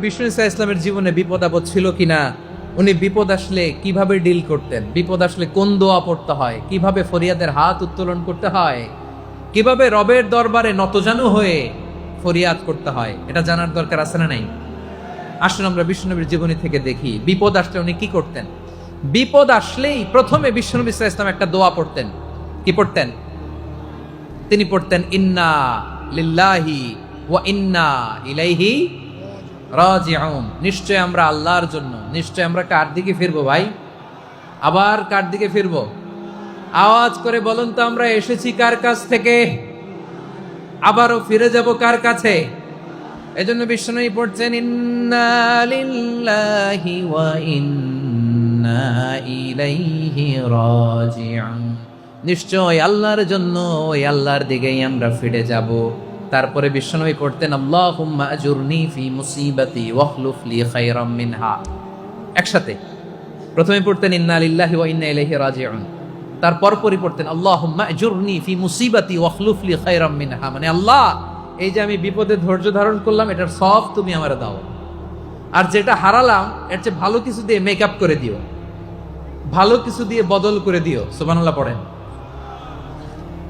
বিষ্ণু ইসা ইসলামের জীবনে বিপদ আপদ ছিল কিনা, উনি বিপদ আসলে কিভাবে ডিল করতেন, বিপদ আসলে কোন দোয়া পড়তে হয়, কিভাবে ফরিয়াদের হাত উত্তোলন করতে হয়, কিভাবে রবের দরবারে নতজানু হয়ে ফরিয়াদ করতে হয়, এটা জানার দরকার আছে না নাই? আসুন আমরা বিষ্ণুনবীর জীবনী থেকে দেখি বিপদ আসলে উনি কি করতেন। বিপদ আসলেই প্রথমে বিষ্ণুনবী ইসা ইসলাম একটা দোয়া পড়তেন। কি পড়তেন? তিনি পড়তেন ইন্না লিল্লাহি ওয়া ইন্না ইলাইহি রাজিউন। নিশ্চয় আমরা আল্লাহর জন্য, নিশ্চয় আমরা কার দিকে ফিরবো ভাই? আবার কার দিকে ফিরবো? আওয়াজ করে বলুন তো, আমরা এসেছি কার কাছ থেকে, আবারও ফিরে যাব কার কাছে? এজন্য বিষ্ণুই পড়ছেন ইন্না লিল্লাহি ওয়া ইন্না ইলাইহি রাজিউন। নিশ্চয় আল্লাহর জন্য, ওই আল্লাহর দিকেই আমরা ফিরে যাব। তারপরে বিশ্বনবী পড়তেন আল্লাহুম্মা আজুরনি ফি মুসিবাতি ওয়াখলুফ লি খায়রাম মিনহা। একসাথে প্রথমে পড়তেন ইন্না লিল্লাহি ওয়া ইন্না ইলাইহি রাজিউন, তারপর পরই পড়তেন আল্লাহুম্মা আজুরনি ফি মুসিবাতি ওয়াখলুফ লি খায়রাম মিনহা। মানে আল্লাহ, এই যে আমি বিপদে ধৈর্য ধারণ করলাম, এটার সব তুমি আমারে দাও, আর যেটা হারালাম এর চেয়ে ভালো কিছু দিয়ে মেকআপ করে দিও, ভালো কিছু দিয়ে বদল করে দিও। সুবহানাল্লাহ পড়েন।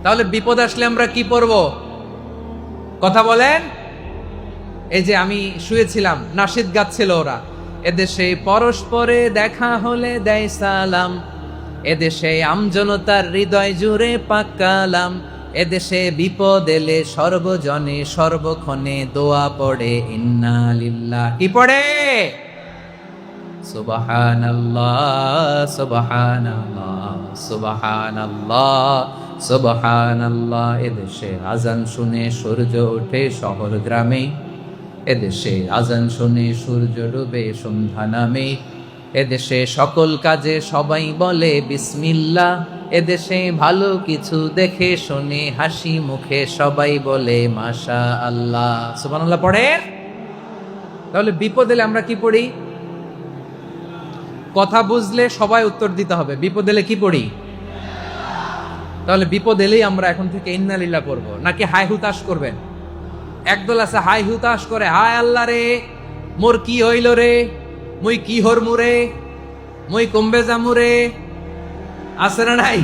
তাহলে বিপদ আসলে আমরা কি পড়ব? কথা বলেন। এই যে আমি শুয়েছিলাম, নাশিদ গাচ্ছিল ওরা, এদেশে পরস্পরে দেখা হলে দেয় সালাম, এদেশে আমজনতার হৃদয় জুড়ে পাকালাম, এদেশে বিপদ এলে সর্বজনে সর্বক্ষণে দোয়া পড়ে ইন্না লিল্লাহ। কি পড়ে? সুবহানাল্লাহ সুবহানাল্লাহ সুবহানাল্লাহ সুবহানাল্লাহ। এদেশে আজান শুনে সূর্য ওঠে শহর গ্রামে, এদেশে আজান শুনে সূর্য ডুবে সন্ধ্যা নামে, এদেশে সকল কাজে সবাই বলে বিসমিল্লাহ, এদেশে ভালো কিছু দেখে শুনে হাসি মুখে সবাই বলে মাশা আল্লাহ। সুবহানাল্লাহ পড়ে। তাহলে বিপদ এলে আমরা কি পড়ি? কথা বুঝলে সবাই উত্তর দিতে হবে। বিপদ এলে কি পড়ি? তাহলে বিপদ এলেই আমরা এখন থেকে ইন্না লিল্লাহ করবো, নাকি হাই হুতাশ করবেন? একদল আছে হাই হুতাশ করে, হায় আল্লাহ রে মোর কি হইল রে, মুই কি হরমু রে, মুই কমবে জামু রে। আছে না নাই?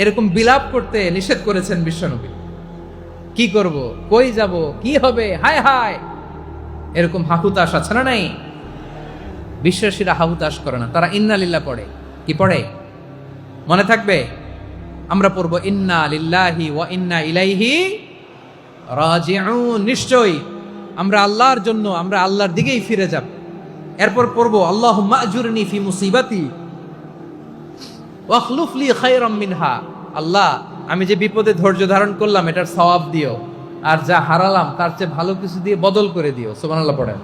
এরকম বিলাপ করতে নিষেধ করেছেন বিশ্বনবী। কি করব, কই যাব, কি হবে, হায় হায়, এরকম হাহুতাশ আছে না নাই? বিশ্বাসীরা হাহুতাশ করে না, তারা ইন্না লিল্লাহ পড়ে। কি পড়ে মনে থাকবে? আমরা পড়ব ইন্না লিল্লাহি ওয়া ইন্না ইলাইহি রাজিউন। নিশ্চয়ই আমরা আল্লাহর জন্য, আমরা আল্লাহর দিকেই ফিরে যাব। এরপর পড়ব আল্লাহুম্মা আজুরনি ফি মুসিবাতি ওয়াখলুফ লি খায়রাম মিনহা। আল্লাহ, আমি যে বিপদে ধৈর্য ধারণ করলাম এটার সওয়াব দিও, আর যা হারালাম তার চেয়ে ভালো কিছু দিয়ে বদল করে দিও। সুবহানাল্লাহ পড়েন।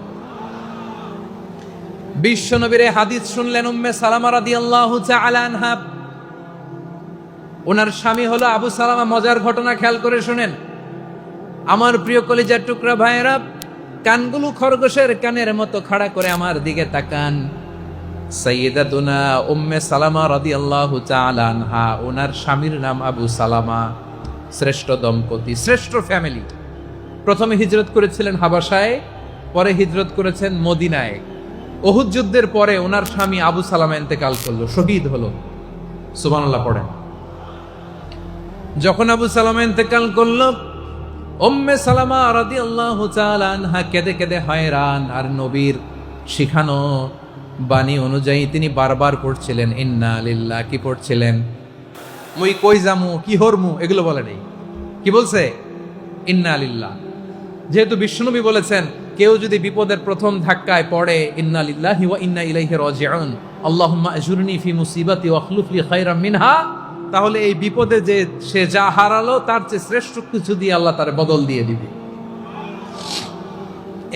বিশ্ব নবীর হাদিস শুনলেন উম্মে সালামা রাদিয়াল্লাহু তাআলা আনহা। ওনার স্বামী হলো আবু সালামা। মজার ঘটনা খেয়াল করে শুনেন আমার প্রিয় কলিজার টুকরা ভাইয়েরা। কানগুলো খরগোশের কানের মতো খাড়া করে আমার দিকে তাকান। সাইয়্যিদাতুনা উম্মে সালামা রাদিয়াল্লাহু তাআলা আনহা, ওনার স্বামীর নাম আবু সালামা। শ্রেষ্ঠ দম্পতি, শ্রেষ্ঠ ফ্যামিলি। প্রথমে হিজরত করেছিলেন হাবাসায়, পরে হিজরত করেছেন মদিনায়। উহুদ যুদ্ধের পরে ওনার স্বামী আবু সালামা ইন্তেকাল করলো, শহীদ হলো। সুবহানাল্লাহ পড়েন। যখন আবু সালামা ইন্তেকাল করলো, উম্মে সালামা রাদিয়াল্লাহু তাআলা আনহা কেঁদে কেঁদে হয়রান। আর নবীর শিখানো বাণী অনুযায়ী তিনি বারবার পড়ছিলেন ইন্না লিল্লাহ। কি পড়ছিলেন? মুই কই জামু, কি হরমু, এগুলো বলে নেই। কি বলছে? ইন্না লিল্লাহ। যেহেতু বিশ্বনবী বলেছেন কেউ যদি বিপদের প্রথম ধাক্কায় পড়ে ইন্না লিল্লাহি ওয়া ইন্না ইলাইহি রাজিউন, আল্লাহুম্মা আজুরনি ফি মুসিবাতি ওয়াখলুফ লি খায়রাম মিনহা, তাহলে এই বিপদে যে সে যা হারালো তার চেয়ে শ্রেষ্ঠ কিছু দিয়ে আল্লাহ তার বদল দিয়ে দিবে।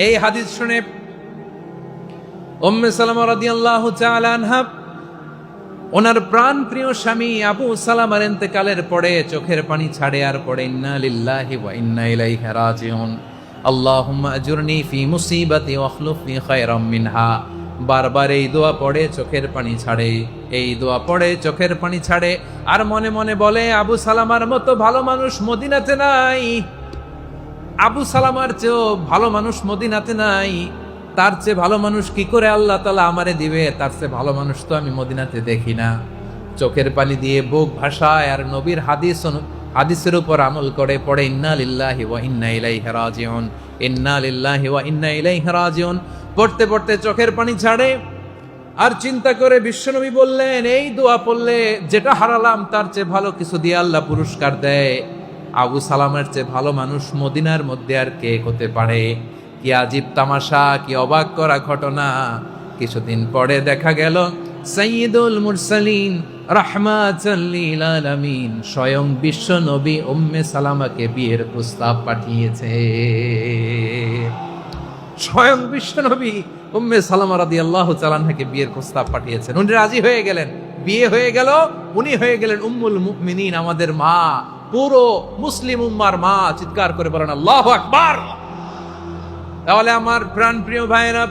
এই হাদিস শুনে উম্মে সালামা রাদিয়াল্লাহু তাআলা আনহা ওনার প্রাণ প্রিয় স্বামী আবু সালামার ইন্তেকালের পরে চোখের পানি ছাড়ে আর পড়ে ইন্না লিল্লাহি ওয়া ইন্না ইলাইহি রাজিউন, আল্লাহুম্মা আজুরনি ফি মুসিবাতি ওয়াখলুফ লি খায়রাম মিনহা। বারবার এই দোয়া পড়ে চোখের পানি ছাড়ে, এই দোয়া পড়ে চোখের পানি ছাড়ে, আর মনে মনে বলে আবু সালামার মতো ভালো মানুষ মদিনাতে নাই। আবু সালামার চেয়েও ভালো মানুষ মদিনাতে নাই, তার চেয়ে ভালো মানুষ কি করে আল্লাহ তাআলা আমারে দিবে, তার চেয়ে ভালো মানুষ তো আমি মদিনাতে দেখি না। চোখের পানি দিয়ে বুক ভাসায় আর নবীর হাদিসের উপর আমল করে পড়ে ইন্না লিল্লাহি ওয়া ইন্না ইলাইহি রাজিউন, ইন্না লিল্লাহি ওয়া ইন্না ইলাইহি রাজিউন। পড়তে পড়তে চোখের পানি ছাড়ে আর চিন্তা করে বিশ্বনবী বললেন, এই দোয়া পড়লে যেটা হারালাম তার চেয়ে ভালো কিছু দিয়ে আল্লাহ পুরস্কার দেয়। আবু সালামের চেয়ে ভালো মানুষ মদিনার মধ্যে আর কে হতে পারে? কি আজীব তামাশা, কি অবাক করা ঘটনা। কিছুদিন পরে দেখা গেল সাইয়্যিদুল মুরসালিন রাহমাতাল লিল আলামিন স্বয়ং বিশ্ব নবী উম্মে সালামাকে বিয়ের প্রস্তাব পাঠিয়েছে। স্বয়ং বিশ্ব নবী উম্মে সালামা রাদিয়াল্লাহু তাআলা আনহাকে বিয়ের প্রস্তাব পাঠিয়েছেন। উনি রাজি হয়ে গেলেন, বিয়ে হয়ে গেল, উনি হয়ে গেলেন উম্মুল মুমিনিন, আমাদের মা, পুরো মুসলিম উম্মার মা। চিৎকার করে বলেন আল্লাহু আকবার। তাহলে আমার প্রাণ প্রিয় ভাইরা,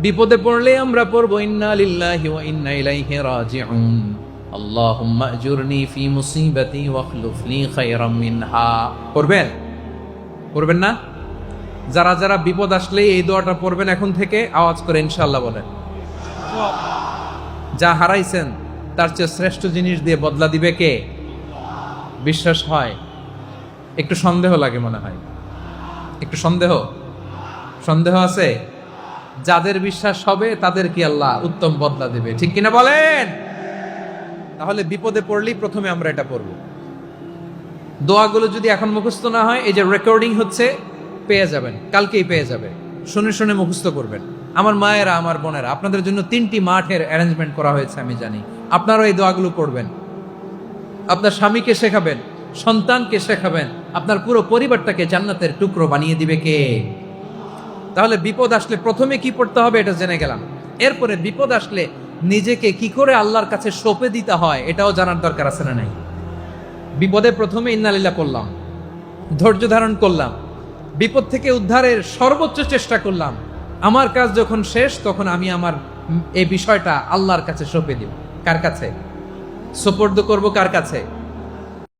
বিপদে পড়লে আমরা পড়বো ইন্না লিল্লাহি ওয়া ইন্না ইলাইহি রাজিউন, আল্লাহুম্মা আজুরনি ফি মুসিবাতি ওয়াখলুফ লি খায়রাম মিনহা। পড়বেন? পড়বেন না? যারা যারা বিপদ আসলে এই দোয়াটা পড়বেন এখন থেকে আওয়াজ করে ইনশাআল্লাহ বলেন। যা হারাইছেন তার চেয়ে শ্রেষ্ঠ জিনিস দিয়ে বদলা দিবে কে? বিশ্বাস হয়? একটু সন্দেহ লাগে মনে হয়, একটু সন্দেহ আছে। যাদের বিশ্বাস হবে তাদের কি আল্লাহ উত্তম বদলা দিবে, ঠিক কিনা বলেন? তাহলে বিপদে পড়লেই প্রথমে আমরা এটা পড়ব। দোয়াগুলো যদি এখন মুখস্থ না হয়, এই যে রেকর্ডিং হচ্ছে, পেয়ে যাবেন, কালকেই পেয়ে যাবে। শুনে শুনে মুখস্থ করবেন। আমার মায়েরা, আমার বোনেরা, আপনাদের জন্য 3টি মাঠের অ্যারেঞ্জমেন্ট করা হয়েছে, আমি জানি। আপনারাও এই দোয়াগুলো পড়বেন, আপনার স্বামীকে শেখাবেন, সন্তানকে শেখাবেন, আপনার পুরো পরিবারটাকে জান্নাতের টুকরো বানিয়ে দিবে কে? তাহলে বিপদ আসলে প্রথমে কি পড়তে হবে এটা জেনে গেলাম। এরপরে বিপদ আসলে নিজেকে কি করে আল্লাহর কাছে সঁপে দিতে হয় এটাও জানার দরকার আছে না নাই? বিপদে প্রথমে ইন্নালিল্লাহ করলাম, ধৈর্য ধারণ করলাম, বিপদ থেকে উদ্ধারের সর্বোচ্চ চেষ্টা করলাম। আমার কাজ যখন শেষ, তখন আমি আমার এই বিষয়টা আল্লাহর কাছে সঁপে দিব। কার কাছে সোপর্দ করব? কার কাছে?